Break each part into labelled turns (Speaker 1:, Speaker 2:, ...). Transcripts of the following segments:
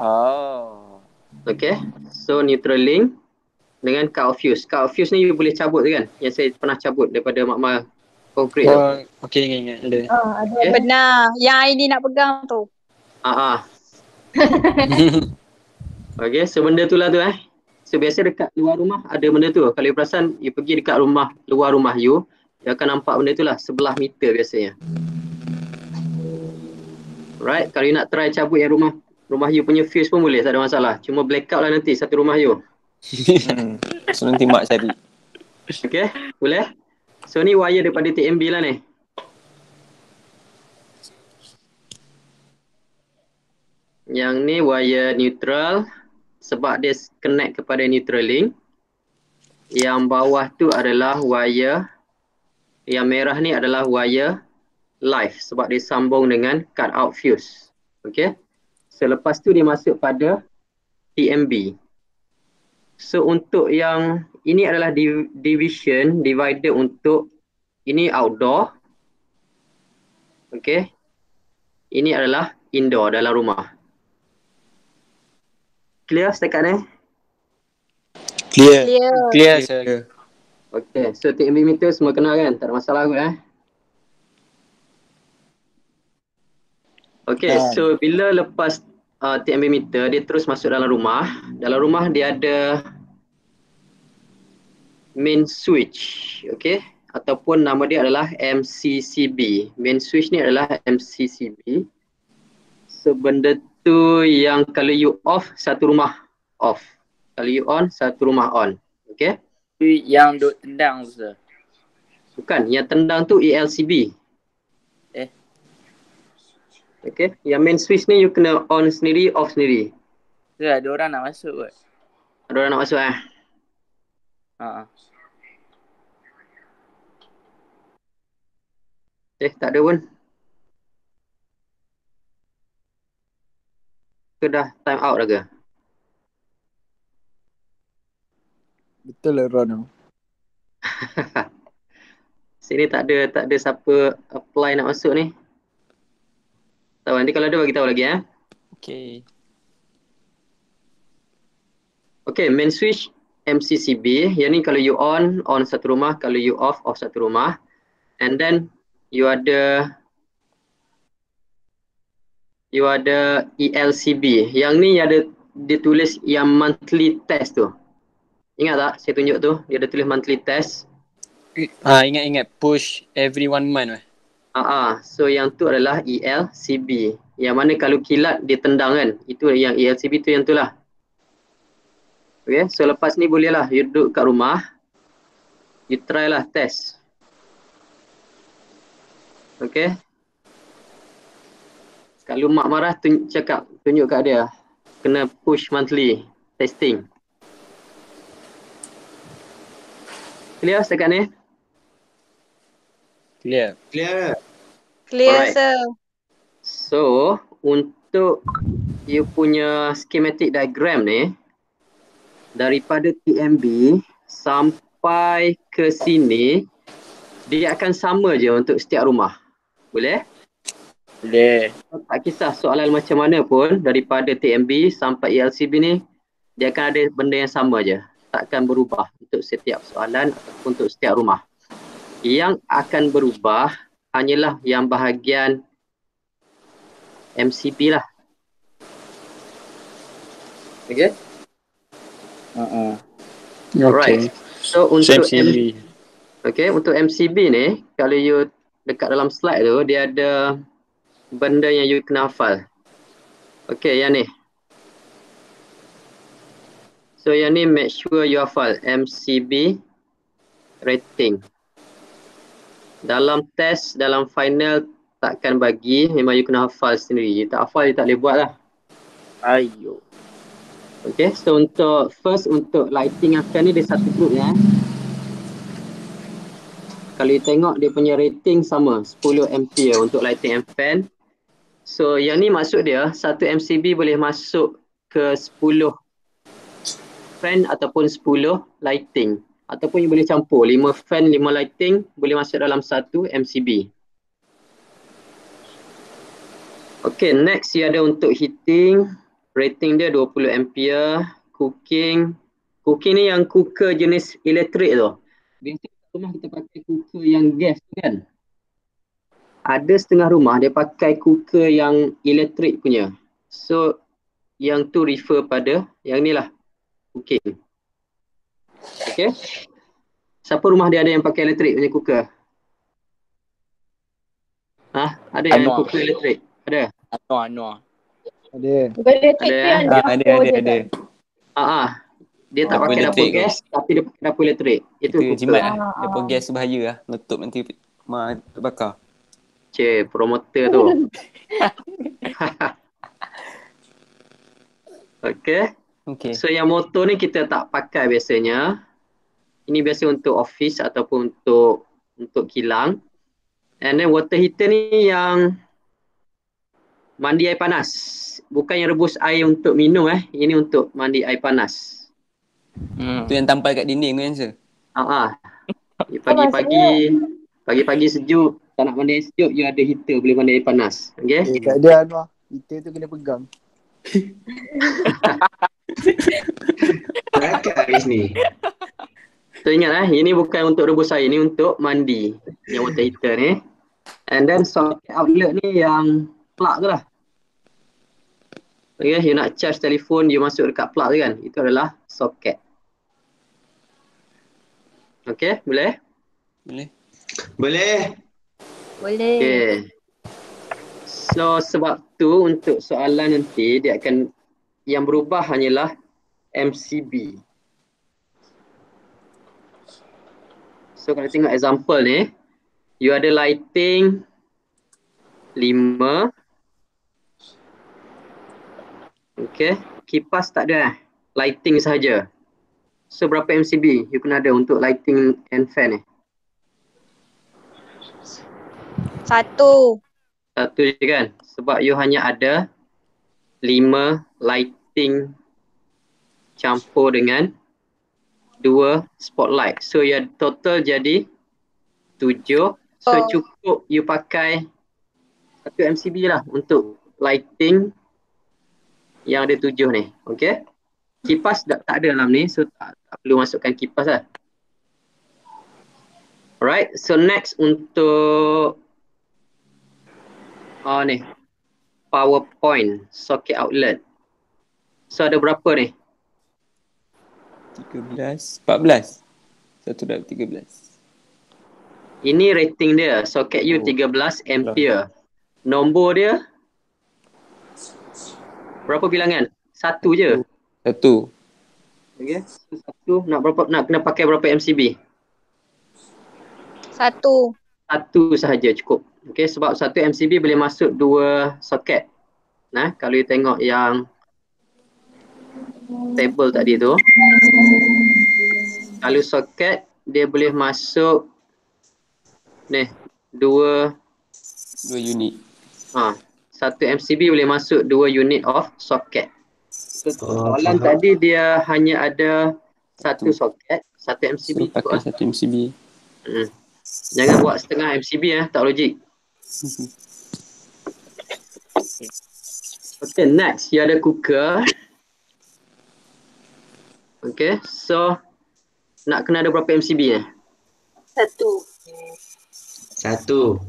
Speaker 1: Oh.
Speaker 2: Okay, so neutral link dengan cut off fuse. Cut off fuse ni you boleh cabut kan? Yang saya pernah cabut daripada makmal konkret tu.
Speaker 1: Oh, okey ingat ada.
Speaker 3: Ada
Speaker 2: Okay.
Speaker 3: benar. Yang ini nak pegang tu.
Speaker 2: Okay, so benda tu lah tu So biasa dekat luar rumah ada benda tu. Kalau you perasan, you pergi dekat rumah, luar rumah you akan nampak benda tu lah, 11 meter biasanya. Right, kalau you nak try cabut yang rumah you punya fuse pun boleh, tak ada masalah. Cuma blackout lah nanti satu rumah you.
Speaker 1: So nanti mak cari.
Speaker 2: Okay, boleh? So ni wire daripada TMB lah ni. Yang ni wire neutral sebab dia connect kepada neutral link. Yang bawah tu adalah wire, yang merah ni adalah wire live sebab dia sambung dengan cut out fuse. Okay. Selepas tu dia masuk pada TMB. So untuk yang ini adalah divider untuk ini outdoor. Okay. Ini adalah indoor, dalam rumah. Clear setakat ni?
Speaker 1: Clear sir.
Speaker 2: Okay, so TMB meter semua kenal kan? Tak ada masalah kot Okay, so bila lepas TMB meter, dia terus masuk dalam rumah. Dalam rumah dia ada main switch, okay? Ataupun nama dia adalah MCCB. Main switch ni adalah MCCB. So benda tu yang kalau you off, satu rumah off. Kalau you on, satu rumah on. Okay?
Speaker 4: Yang duk tendang tu.
Speaker 2: Bukan, yang tendang tu ELCB. Okay, yang main switch ni you kena on sendiri, off sendiri.
Speaker 4: Tu ada orang nak masuk kot.
Speaker 2: Ada orang nak masuk tak ada pun. Ke dah time out dah ke?
Speaker 1: Betul lah Ron.
Speaker 2: Sini tak ada siapa apply nak masuk ni. Tahu nanti kalau ada bagi tahu lagi
Speaker 1: Okay.
Speaker 2: Okay, main switch MCCB. Yang ni kalau you on satu rumah, kalau you off satu rumah. And then you ada ELCB. Yang ni ada dia tulis yang monthly test tu. Ingat tak saya tunjuk tu? Dia ada tulis monthly test.
Speaker 1: Ingat push every 1 month.
Speaker 2: So yang tu adalah ELCB. Yang mana kalau kilat dia tendang kan. Itu yang ELCB tu yang tu lah. Okay, so lepas ni boleh lah you duduk kat rumah. You try lah test. Okay. Kalau mak marah tunjuk kat dia. Kena push monthly testing. Clear setakat ni?
Speaker 1: Clear.
Speaker 3: Clear sir.
Speaker 2: So, untuk you punya schematic diagram ni, daripada TMB sampai ke sini, dia akan sama je untuk setiap rumah. Boleh?
Speaker 4: Boleh.
Speaker 2: Tak kisah soalan macam mana pun, daripada TMB sampai ELCB ni, dia akan ada benda yang sama je. Takkan berubah untuk setiap soalan ataupun untuk setiap rumah. Yang akan berubah hanyalah yang bahagian MCB lah. Okay? Alright. So untuk
Speaker 1: MCB.
Speaker 2: untuk MCB ni, kalau you dekat dalam slide tu, dia ada benda yang you kena hafal. Okay, yang ni. So yang ni make sure you hafal MCB rating. Dalam test, dalam final takkan bagi, memang you kena hafal sendiri. You tak hafal, you tak boleh buat lah.
Speaker 4: Ayo.
Speaker 2: Okay, so untuk lighting akan ni dia satu group Kalau you tengok dia punya rating sama, 10 ampere untuk lighting and fan. So yang ni maksud dia, satu MCB boleh masuk ke 10 fan ataupun 10 lighting. Ataupun you boleh campur 5 fan, 5 lighting boleh masuk dalam satu MCB. Okay, next you ada untuk heating. Rating dia 20 ampere. Cooking ni yang cooker jenis elektrik tu. Biasanya kat rumah kita pakai cooker yang gas tu kan. Ada setengah rumah dia pakai cooker yang elektrik punya. So yang tu refer pada yang ni lah, cooking. Okay. Siapa rumah dia ada yang pakai elektrik punya cooker? Ada yang
Speaker 4: Anwar.
Speaker 2: cooker elektrik? Ada?
Speaker 4: Anwar.
Speaker 5: Ada.
Speaker 3: Bukan elektrik
Speaker 2: Ada,
Speaker 3: tu yang
Speaker 1: Ada,
Speaker 3: dapur je
Speaker 1: ada.
Speaker 2: kan? Dia tak
Speaker 1: Dapur
Speaker 2: pakai dapur
Speaker 1: elektrik tu.
Speaker 2: gas tapi dia pakai dapur elektrik. Itu
Speaker 1: Kita
Speaker 2: cooker.
Speaker 1: jimat lah. Dapur gas tu bahaya lah. Letup nanti terbakar.
Speaker 2: Promoter tu. Okay.
Speaker 1: Okay.
Speaker 2: So yang motor ni kita tak pakai biasanya. Ini biasa untuk office ataupun untuk kilang. And then water heater ni yang mandi air panas. Bukan yang rebus air untuk minum Ini untuk mandi air panas.
Speaker 1: Tu yang tampal kat dinding tu kan sir?
Speaker 2: Pagi-pagi sejuk, tak nak mandi air sejuk, you ada heater boleh mandi air panas. Okay?
Speaker 5: Tak ada Anwar. Kita tu kena pegang.
Speaker 6: Cakap habis ni.
Speaker 2: So ingat ini bukan untuk rebus air, ini untuk mandi. Yang water heater ni. And then socket outlet ni yang plug tu lah. Okay, you nak charge telefon, you masuk dekat plug tu kan. Itu adalah socket. Okay, boleh?
Speaker 1: Boleh?
Speaker 6: Boleh.
Speaker 3: Boleh.
Speaker 2: Okay. So sebab tu untuk soalan nanti dia akan, yang berubah hanyalah MCB. So kalau tengok example ni, you ada lighting 5. Okay, kipas tak ada lighting sahaja. So berapa MCB you kena ada untuk lighting and fan ni?
Speaker 3: 1.
Speaker 2: 1 je kan? Sebab you hanya ada 5 lighting campur dengan 2 spotlight. So ya total jadi 7. So cukup you pakai 1 MCB lah untuk lighting yang ada 7 ni. Okay. Kipas tak ada dalam ni. So tak perlu masukkan kipas lah. Alright. So next untuk ni. PowerPoint socket outlet. So ada berapa ni?
Speaker 1: 13, 14. 1/13.
Speaker 2: Ini rating dia. Socket you 13 ampere. Nombor dia berapa bilangan? 1 je.
Speaker 1: 1.
Speaker 2: Okay. So 1 nak kena pakai berapa MCB?
Speaker 3: 1.
Speaker 2: 1 sahaja cukup. Okay, sebab 1 MCB boleh masuk 2 soket. Kalau you tengok yang table tadi tu, kalau soket dia boleh masuk ni 2
Speaker 1: unit.
Speaker 2: 1 MCB boleh masuk 2 unit of socket. So soalan tadi dia hanya ada 1 soket, 1 MCB.
Speaker 1: So pakai 1 MCB.
Speaker 2: Jangan buat setengah MCB tak logik. Okay, next you ada cooker. Okay, so nak kena ada berapa MCB ni?
Speaker 3: 1.
Speaker 6: 1.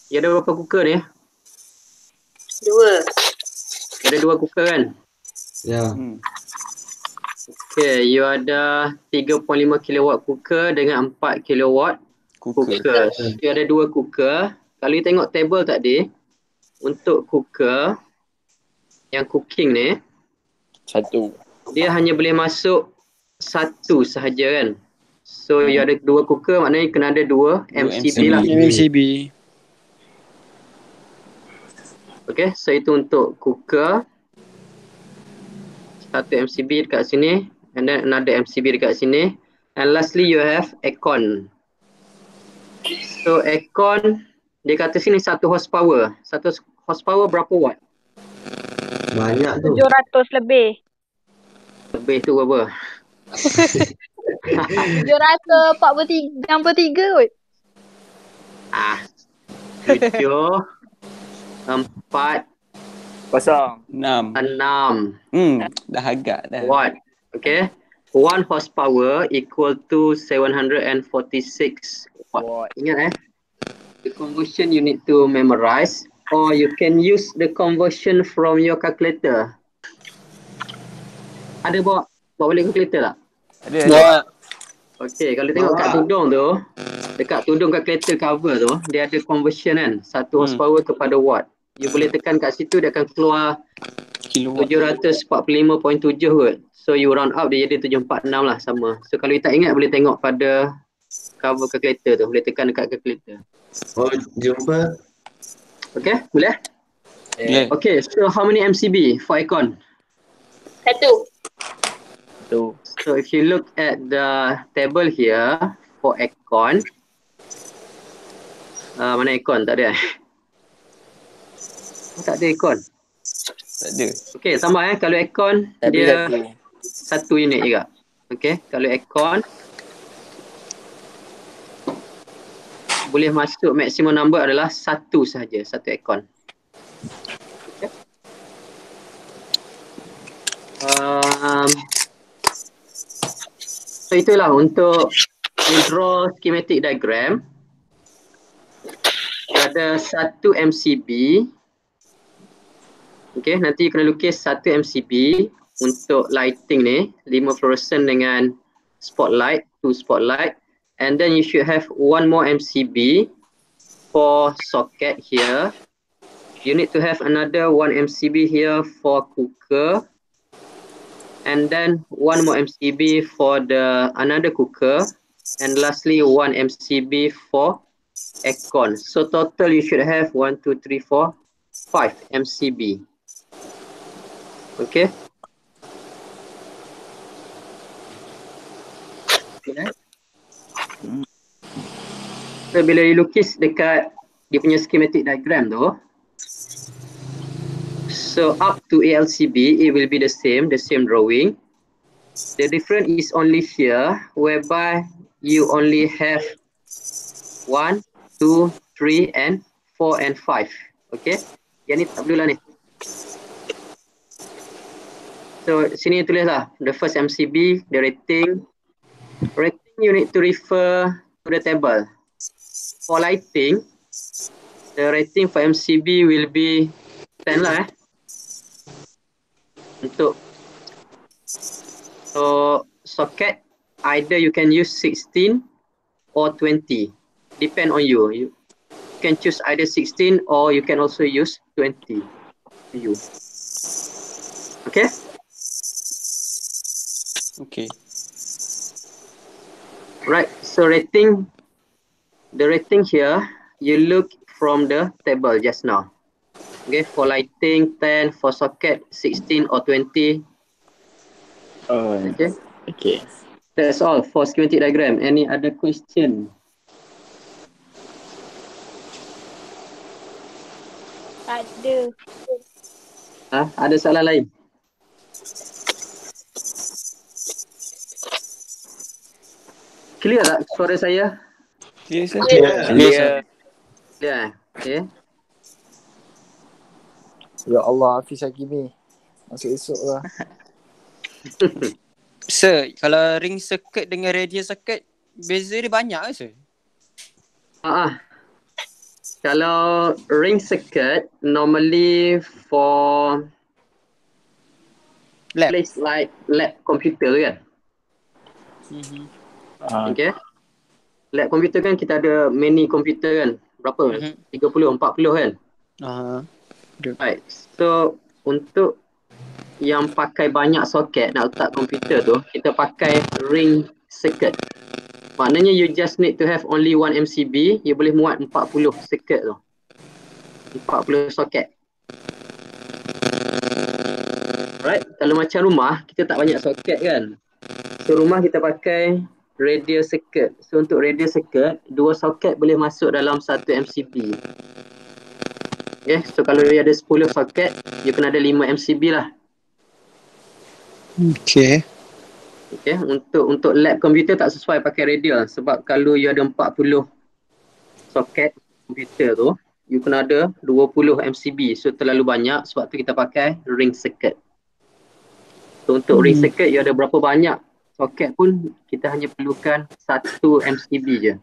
Speaker 2: You ada berapa cooker ni?
Speaker 3: 2.
Speaker 2: Ada 2 cooker kan?
Speaker 6: Ya.
Speaker 2: Okay, you ada 3.5 kilowatt cooker dengan 4 kilowatt cooker. So, you ada 2 cooker. Kalau you tengok table tadi, untuk cooker yang cooking ni,
Speaker 4: 1.
Speaker 2: dia hanya boleh masuk 1 sahaja kan? So you ada 2 cooker, maknanya kena ada 2 MCB lah.
Speaker 1: MCB.
Speaker 2: Okay, so itu untuk cooker. 1 MCB dekat sini, and then another MCB dekat sini. And lastly you have aircon. So aircon, dia kata sini 1 horsepower. 1 horsepower berapa watt?
Speaker 6: Banyak tu.
Speaker 3: 700 lebih.
Speaker 2: Lebih tu berapa?
Speaker 3: 763 kot.
Speaker 2: 7, 4,
Speaker 4: Kosong.
Speaker 1: 6.
Speaker 2: 6
Speaker 1: Dah agak dah.
Speaker 2: watt. Okay. 1 horsepower equal to 746 watt.
Speaker 4: Watt.
Speaker 2: Ingat the conversion you need to memorize, or you can use the conversion from your calculator. Ada bawa balik calculator tak?
Speaker 4: Ada.
Speaker 1: Bawa.
Speaker 2: Okay, kalau tengok kat tudung tu, dekat tudung calculator cover tu, dia ada conversion kan, 1 horsepower kepada watt. You boleh tekan kat situ, dia akan keluar
Speaker 1: Kilowatt.
Speaker 2: 745.7 kot. So you round up, dia jadi 746 lah, sama. So kalau you tak ingat, boleh tengok pada cover calculator tu, boleh tekan dekat calculator.
Speaker 6: Oh, jumpa.
Speaker 2: Okay, boleh?
Speaker 1: Boleh.
Speaker 2: Okay, so how many MCB for aircon?
Speaker 3: 1.
Speaker 4: Tu.
Speaker 2: So if you look at the table here for aircon, mana aircon? Tak ada. Tak ada aircon.
Speaker 1: Tak ada.
Speaker 2: Okay, tambah kalau aircon
Speaker 4: Tapi
Speaker 2: dia
Speaker 4: satu.
Speaker 2: 1 unit juga. Okay, kalau aircon boleh masuk maximum number adalah 1 sahaja, 1 aircon. Okay. So itulah untuk draw schematic diagram. Ada 1 MCB. Okay, nanti you kena lukis 1 MCB untuk lighting ni, 5 fluorescent dengan spotlight, 2 spotlight, and then you should have 1 more MCB for socket here. You need to have another 1 MCB here for cooker, and then 1 more MCB for the another cooker, and lastly 1 MCB for aircon. So total you should have 1, 2, 3, 4, 5 MCB. Okay. So bila dilukis dekat dia punya schematic diagram tu, so up to ALCB it will be the same drawing. The difference is only here, whereby you only have 1, 2, 3 and 4 and 5. Okay, yang ni tak perlulah ni. So sini tulis lah the first MCB, the rating. Rating you need to refer to the table. For lighting, the rating for MCB will be 10 lah Untuk socket, either you can use 16 or 20. Depend on you. You can choose either 16 or you can also use 20. Okay?
Speaker 1: Okay.
Speaker 2: Right, so the rating here, you look from the table just now. Okay, for lighting 10, for socket 16 or 20.
Speaker 4: Oh,
Speaker 2: Okay,
Speaker 4: okay.
Speaker 2: that's all for schematic diagram. Any other question?
Speaker 3: Tak ada.
Speaker 2: Ada soalan lain? Clear tak suara saya?
Speaker 1: Clear, sir?
Speaker 4: Clear.
Speaker 2: Clear. Okay.
Speaker 5: Ya Allah, Hafiz Hakimi. Masuk esok lah.
Speaker 1: Sir, kalau ring circuit dengan radial circuit, beza dia banyak ke, sir?
Speaker 2: Kalau ring circuit, normally for
Speaker 1: Lab.
Speaker 2: place like lab computer tu kan? Okay. Lab komputer kan kita ada many komputer kan? Berapa? 30, 40 kan? Right. So untuk yang pakai banyak soket nak letak komputer tu, kita pakai ring circuit. Maknanya you just need to have only 1 MCB, you boleh muat 40 circuit tu. 40 soket. Right. Kalau macam rumah, kita tak banyak soket kan? So rumah kita pakai radial circuit. So untuk radial circuit, 2 soket boleh masuk dalam 1 MCB. Okay, so kalau dia ada 10 soket, you kena ada 5 MCB lah.
Speaker 1: Okay.
Speaker 2: Okay, untuk lab komputer tak sesuai pakai radial sebab kalau you ada 40 soket komputer tu, you kena ada 20 MCB. So terlalu banyak, sebab tu kita pakai ring circuit. So untuk ring circuit, you ada berapa banyak soket pun kita hanya perlukan 1 MCB je.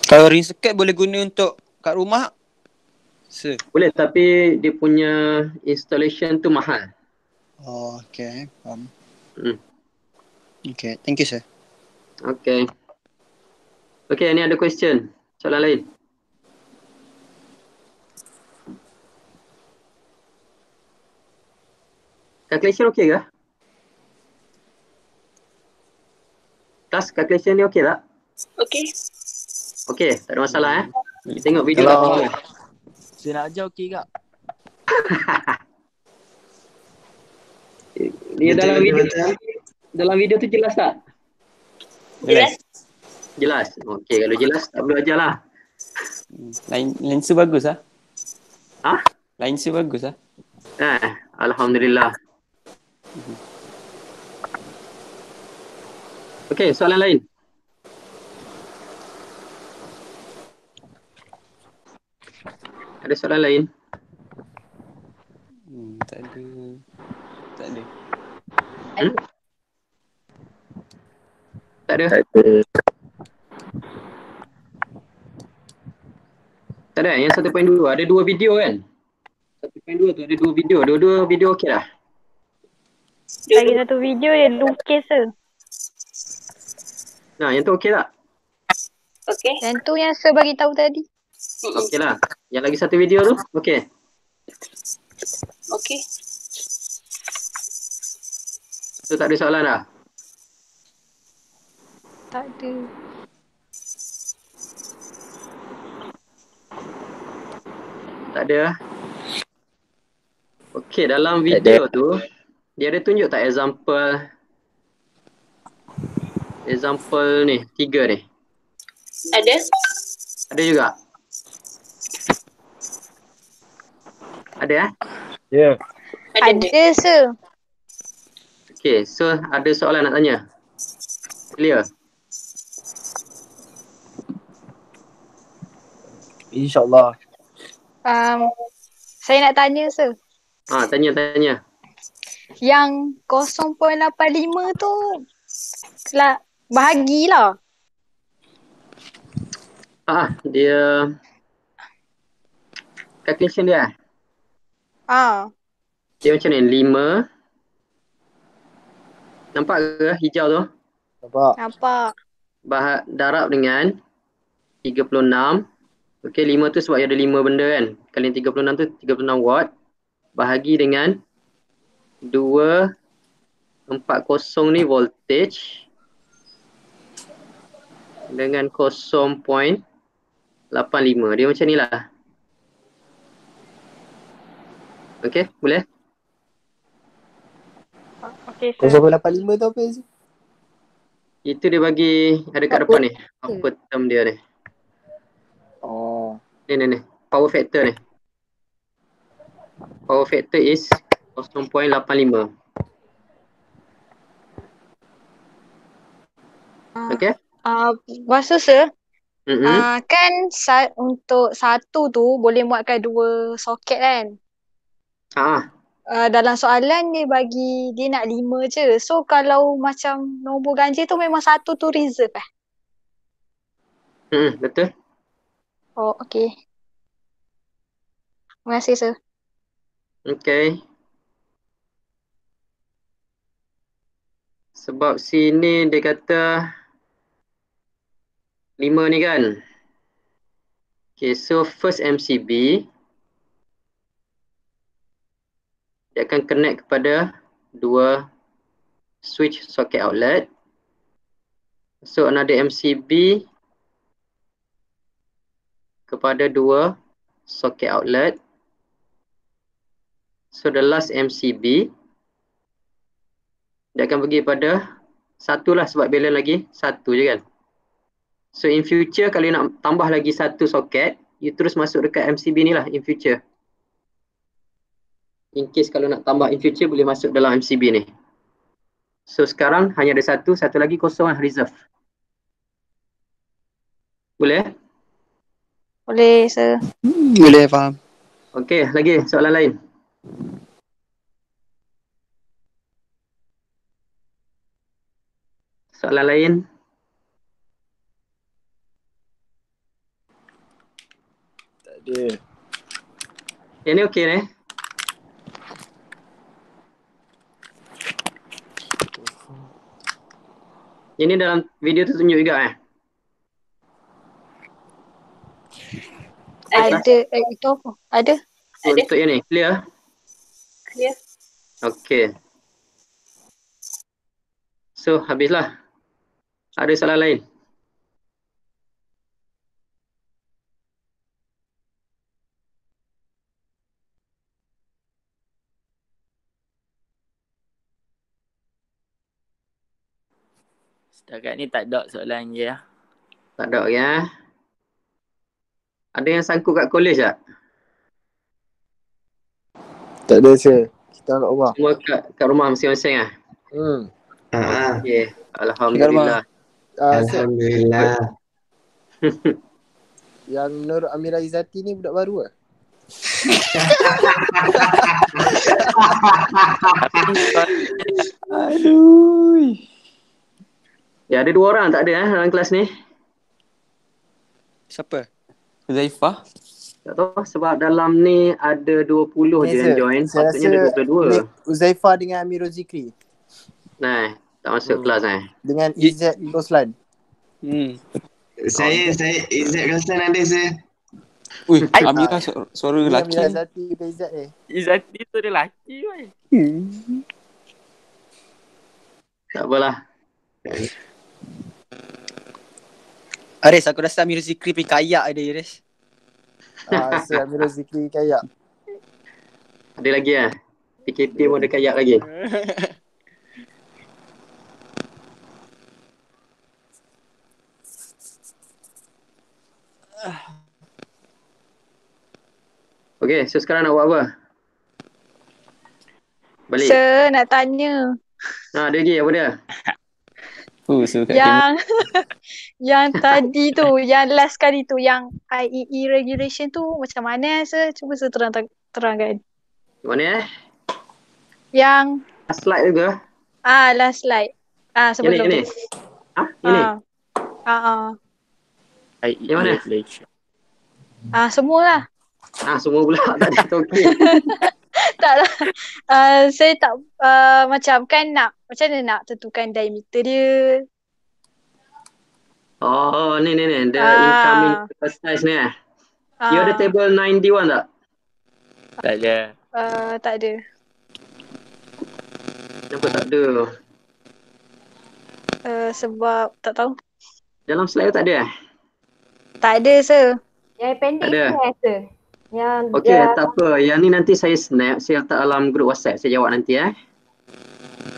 Speaker 1: Kalau ring circuit boleh guna untuk kat rumah?
Speaker 2: Boleh, tapi dia punya installation tu mahal.
Speaker 1: Oh, okay. Faham.
Speaker 2: Hmm.
Speaker 1: Okay, thank you sir.
Speaker 2: Okay. Okay, ni ada question. Soalan lain? Calculation okay ke? Kelas calculation ni okay tak?
Speaker 3: Okay.
Speaker 2: Okay, tak ada masalah Kita tengok video tak
Speaker 5: Kalau
Speaker 2: apa.
Speaker 5: saya nak ajar okey kak?
Speaker 2: Dia dalam video,
Speaker 6: Betul.
Speaker 2: dalam video tu jelas tak?
Speaker 3: Jelas?
Speaker 2: Jelas. Okay, kalau jelas tak perlu ajar lah.
Speaker 1: Lensa bagus ah.
Speaker 2: Ha?
Speaker 1: Lensa bagus ah.
Speaker 2: Alhamdulillah. Okay, soalan lain. Ada soalan lain?
Speaker 1: Tak ada. Tak ada.
Speaker 2: Tak ada?
Speaker 4: Tak ada.
Speaker 2: Tak ada. Yang 1.2 ada 2 video kan? 1.2 tu ada 2 video. Dua-dua video okey dah.
Speaker 3: Lagi satu video dia lukis tu.
Speaker 2: Nah, yang tu okey tak?
Speaker 3: Okay.
Speaker 7: Yang tu yang saya bagi tahu tadi.
Speaker 2: Okey lah. Yang lagi satu video tu okey.
Speaker 3: Okay.
Speaker 2: Tu tak ada soalan dah.
Speaker 7: Tak ada.
Speaker 2: Tak ada. Okey, dalam video tu dia ada tunjuk tak example ni, 3 ni.
Speaker 3: Ada?
Speaker 2: Ada juga. Ada
Speaker 5: Ya.
Speaker 7: Ada sir.
Speaker 2: Okey, so ada soalan nak tanya? Clear?
Speaker 5: InsyaAllah.
Speaker 7: Saya nak tanya sir.
Speaker 2: Tanya.
Speaker 7: Yang 0.85 tu bahagilah.
Speaker 2: Dia calculation dia. Dia macam ni, 5. Nampak ke hijau tu?
Speaker 7: Nampak.
Speaker 2: Darab dengan 36. Okey, 5 tu sebab ada 5 benda kan. Kali 36 tu 36 watt. Bahagi dengan 240 ni voltage. Dengan 0.85. Dia macam ni lah. Okey, boleh?
Speaker 3: Okay, sir.
Speaker 5: 0.85 tu apa sih?
Speaker 2: Itu dia bagi ada kat depan ni. Apa term dia ni?
Speaker 5: Oh.
Speaker 2: Ni. Power factor ni. Power factor is 0.85. Okay?
Speaker 7: Maksud sir,
Speaker 2: Mm-hmm.
Speaker 7: kan untuk satu tu boleh muatkan 2 soket kan? Dalam soalan dia bagi dia nak 5 je. So kalau macam nombor ganjil tu memang satu tu reserve
Speaker 2: Betul.
Speaker 7: Oh, okey. Terima kasih sir.
Speaker 2: Okay. Sebab sini dia kata 5 ni kan. Okay, so first MCB dia akan connect kepada 2 switch socket outlet. So another MCB kepada 2 socket outlet. So the last MCB dia akan pergi pada 1 lah sebab balance lagi 1 je kan. So in future kalau nak tambah lagi 1 socket, you terus masuk dekat MCB ni lah in future. In case kalau nak tambah in future boleh masuk dalam MCB ni. So sekarang hanya ada 1 lagi kosong lah reserve. Boleh?
Speaker 7: Boleh sir.
Speaker 1: Boleh faham.
Speaker 2: Okey, lagi soalan lain. Soalan lain?
Speaker 5: Tak ada.
Speaker 2: Yang ni okey ni. Yang ni dalam video tu tunjuk juga
Speaker 7: Ada. Itu apa? Ada.
Speaker 2: Untuk yang ni, clear?
Speaker 7: Clear.
Speaker 2: Okey. So, habislah. Ada soalan lain?
Speaker 4: Setakat ni tak ada soalan je lah.
Speaker 2: Tak ada ya. Ada yang sangkut kat college tak?
Speaker 5: Tak ada sir. Kita kat rumah.
Speaker 2: Semua kat rumah masing-masing ah.
Speaker 6: Ah,
Speaker 2: Okey. Alhamdulillah.
Speaker 5: Sir,
Speaker 6: Alhamdulillah.
Speaker 5: yang Nur Amira Izzati ni budak baru lah.
Speaker 1: Aduh.
Speaker 2: Ya, ada 2 orang tak ada dalam kelas ni.
Speaker 1: Siapa? Zaifah?
Speaker 2: Tak tahu sebab dalam ni ada 20 je yang join.
Speaker 5: Saya
Speaker 2: Patutnya ada
Speaker 5: rasa
Speaker 2: 22.
Speaker 5: Uzaifah dengan Amirul Zikri.
Speaker 2: Nah, tak masuk kelas
Speaker 5: Dengan Izzat Roslan.
Speaker 6: Saya Izzat Roslan ada sir.
Speaker 1: Ui, Amira suara
Speaker 5: Ni
Speaker 1: lelaki.
Speaker 5: Amira Izzati dengan Izzat ni.
Speaker 4: Izzati tu dia lelaki weh.
Speaker 2: Tak apalah.
Speaker 1: Aris, aku rasa Amir Zikri pergi kayak ada Aris.
Speaker 5: Sir Amirul Zikri kayak.
Speaker 2: Ada lagi PKP pun ada kayak lagi. Okey, so sekarang nak buat apa? Balik.
Speaker 7: Sir nak tanya.
Speaker 2: Ada lagi apa dia?
Speaker 1: So kat
Speaker 7: Yang yang tadi tu, yang last kali tu, yang IEE regulation tu macam mana sir? Cuba sir terangkan.
Speaker 2: Mana
Speaker 7: Yang
Speaker 2: slide tu ke?
Speaker 7: last slide. Sebelum
Speaker 2: Ini.
Speaker 7: tu.
Speaker 2: Ini.
Speaker 4: Yang
Speaker 2: mana?
Speaker 7: Semualah.
Speaker 2: Semua pula tak ada token.
Speaker 7: Taklah. Saya tak macam kan macam mana nak tentukan diameter dia.
Speaker 2: Oh, ni. The incoming size ni You ada table 91 tak?
Speaker 4: Tak ada.
Speaker 7: Tak ada.
Speaker 2: Kenapa tak ada?
Speaker 7: Sebab tak tahu.
Speaker 2: Dalam slide tu tak ada
Speaker 7: Tak ada sir.
Speaker 3: Yang appendix
Speaker 2: Ada.
Speaker 3: tu rasa. Yang
Speaker 2: Okey, tak apa. Yang ni nanti saya snap, saya letak dalam grup WhatsApp. Saya jawab nanti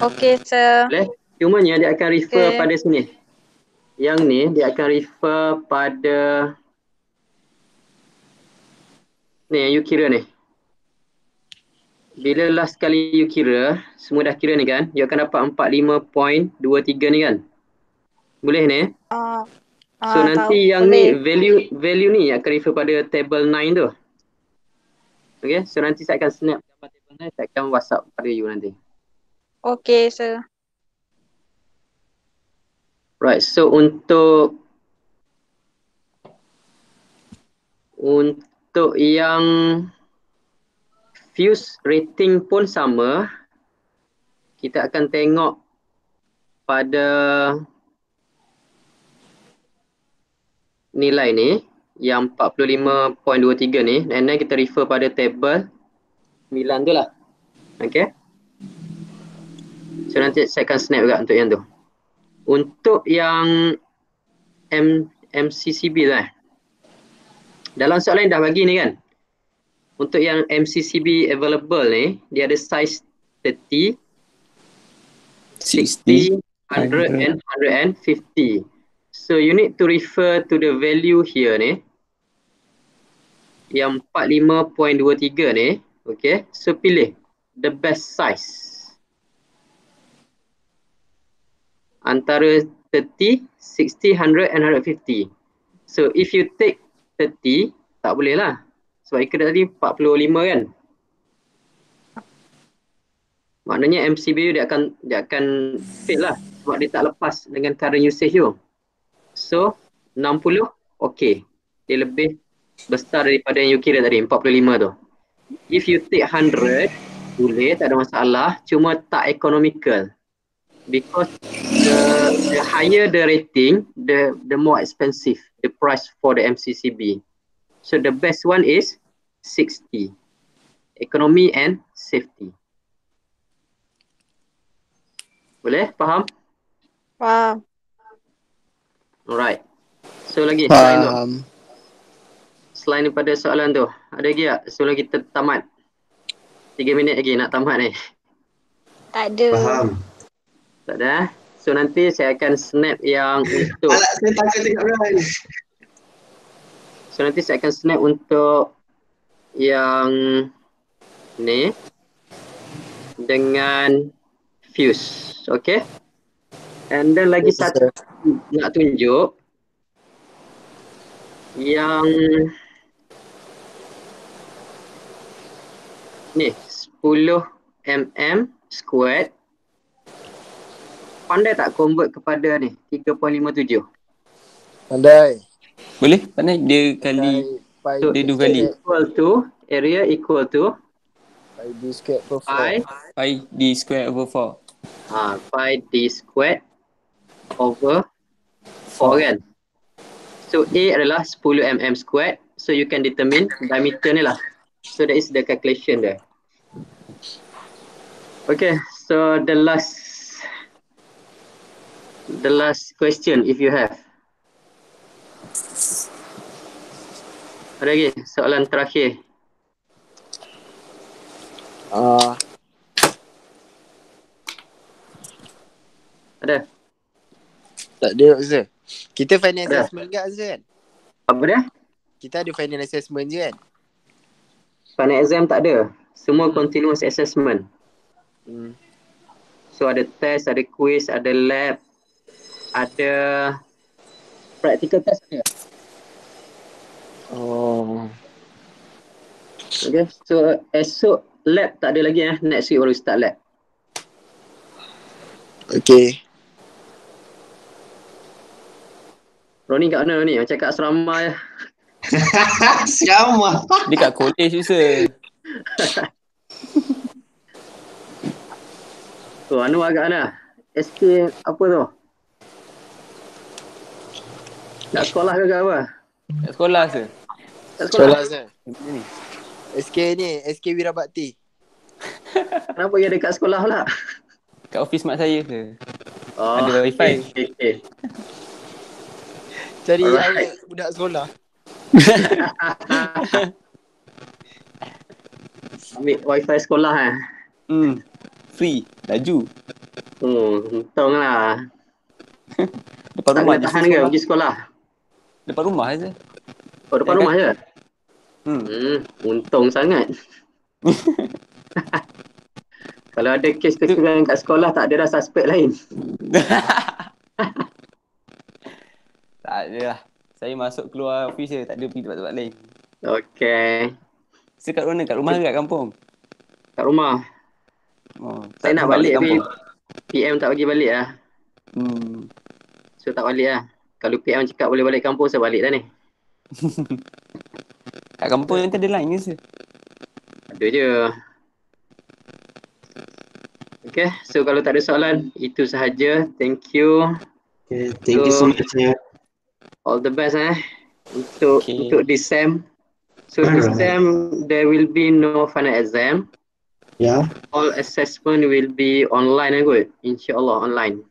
Speaker 7: Okey sir.
Speaker 2: Boleh? Cumanya dia akan refer
Speaker 7: Okey.
Speaker 2: pada sini. Yang ni dia akan refer pada ni yang you kira ni. Bila last kali you kira, semua dah kira ni kan, you akan dapat 45.23 ni kan. Boleh ni? So nanti
Speaker 7: tahu.
Speaker 2: yang
Speaker 7: Boleh.
Speaker 2: ni value ni akan refer pada table 9 tu. Okay, so nanti saya akan snap gambar table 9, saya akan WhatsApp pada you nanti.
Speaker 7: Okey sir.
Speaker 2: Right, so untuk yang fuse rating pun sama. Kita akan tengok pada nilai ni yang 45.23 ni, and then kita refer pada table 9 tu lah. Okay. So nanti saya akan snap juga untuk yang tu. Untuk yang MCCB tu dalam soalan dah bagi ni kan. Untuk yang MCCB available ni, dia ada size 30, 60, 100 and 150. So you need to refer to the value here ni. Yang 45.23 ni. Okay. So pilih the best size. Antara 30, 60, 100 and 150. So if you take 30, tak boleh lah. Sebab Ika tadi 45 kan. Maknanya MCBU dia akan fail lah. Sebab dia tak lepas dengan current usage tu. So 60 okey. Dia lebih besar daripada yang you kira tadi, 45 tu. If you take 100, boleh, tak ada masalah. Cuma tak economical. Because the higher the rating, the more expensive the price for the MCCB. So the best one is 60. Economy and safety. Boleh? Faham?
Speaker 7: Faham.
Speaker 2: Alright. So lagi selain tu.
Speaker 5: Faham.
Speaker 2: Selain daripada soalan tu, ada lagi tak sebelum kita tamat? 3 minit lagi nak tamat ni.
Speaker 7: Tak ada.
Speaker 6: Faham.
Speaker 2: Tak ada? So nanti saya akan snap yang untuk
Speaker 6: Alat saya takkan tengok Ran.
Speaker 2: So nanti saya akan snap untuk yang ni dengan fuse. Okay? And then lagi satu nak tunjuk yang ni 10 mm squared. Pandai tak convert kepada ni 3.57?
Speaker 5: Pandai.
Speaker 1: Boleh? Pandai dia kali.
Speaker 5: Pi
Speaker 1: Dia dua kali.
Speaker 2: Equal to area equal to
Speaker 5: pi d squared per 4.
Speaker 2: pi
Speaker 1: Pi d square over 4.
Speaker 2: pi d squared over 4 kan. So A adalah 10 mm squared. So you can determine diameter ni lah. So that is the calculation there. Okay, so the last question if you have. Ada lagi soalan terakhir? Ada?
Speaker 5: Tak ada Ustaz. Kita final
Speaker 2: Ada.
Speaker 5: assessment ke Azan?
Speaker 2: Apa dia?
Speaker 5: Kita ada final assessment je kan?
Speaker 2: Final exam tak ada. Semua continuous assessment. So ada test, ada quiz, ada lab, ada practical test ada.
Speaker 5: Oh.
Speaker 2: Okay, so esok lab tak ada lagi next week baru start lab.
Speaker 5: Okay.
Speaker 2: Roni kat mana Roni? Macam kat asrama je.
Speaker 6: Sama.
Speaker 1: Dia kat college Ustaz.
Speaker 2: Tu Anu agak mana? SK apa tu? Kat sekolah ke kat apa?
Speaker 1: Kat sekolah Ustaz.
Speaker 2: Kat sekolah.
Speaker 5: Azan. SK ni, SK Wirabakti.
Speaker 2: Kenapa dia dekat sekolah pula?
Speaker 1: Kat office mak saya Ustaz.
Speaker 2: Oh,
Speaker 1: Ada wifi.
Speaker 2: Okay.
Speaker 5: Cari
Speaker 2: Alright.
Speaker 5: awak budak sekolah.
Speaker 2: Ambil wifi sekolah
Speaker 1: Free. Laju.
Speaker 2: Untung lah.
Speaker 1: Depan
Speaker 2: Tak
Speaker 1: rumah
Speaker 2: kena
Speaker 1: je
Speaker 2: tahan ke
Speaker 1: sekolah.
Speaker 2: pergi sekolah?
Speaker 1: Depan rumah je.
Speaker 2: Oh, depan
Speaker 1: Ya
Speaker 2: rumah je? Untung sangat. Kalau ada kes kecurangan kat sekolah, tak ada dah suspek lain.
Speaker 1: Tak ada lah. Saya masuk keluar office je. Tak ada pergi tempat-tempat lain.
Speaker 2: Okay.
Speaker 1: So kat mana? Kat rumah ke kat kampung?
Speaker 2: Kat rumah.
Speaker 1: Oh,
Speaker 2: Saya nak
Speaker 1: sempat
Speaker 2: balik tapi
Speaker 1: kampung.
Speaker 2: PM tak bagi balik lah. So tak balik lah. Kalau PM cakap boleh balik kampung, saya balik dah ni.
Speaker 1: Kat kampung nanti ada line ke Ustaz?
Speaker 2: Ada je. Okay, so kalau tak ada soalan, itu sahaja. Thank you.
Speaker 6: Okay, thank you so much.
Speaker 2: All the best untuk
Speaker 1: Okay.
Speaker 2: untuk this sem. So this sem there will be no final exam.
Speaker 6: Yeah.
Speaker 2: All assessment will be online kot. InsyaAllah online.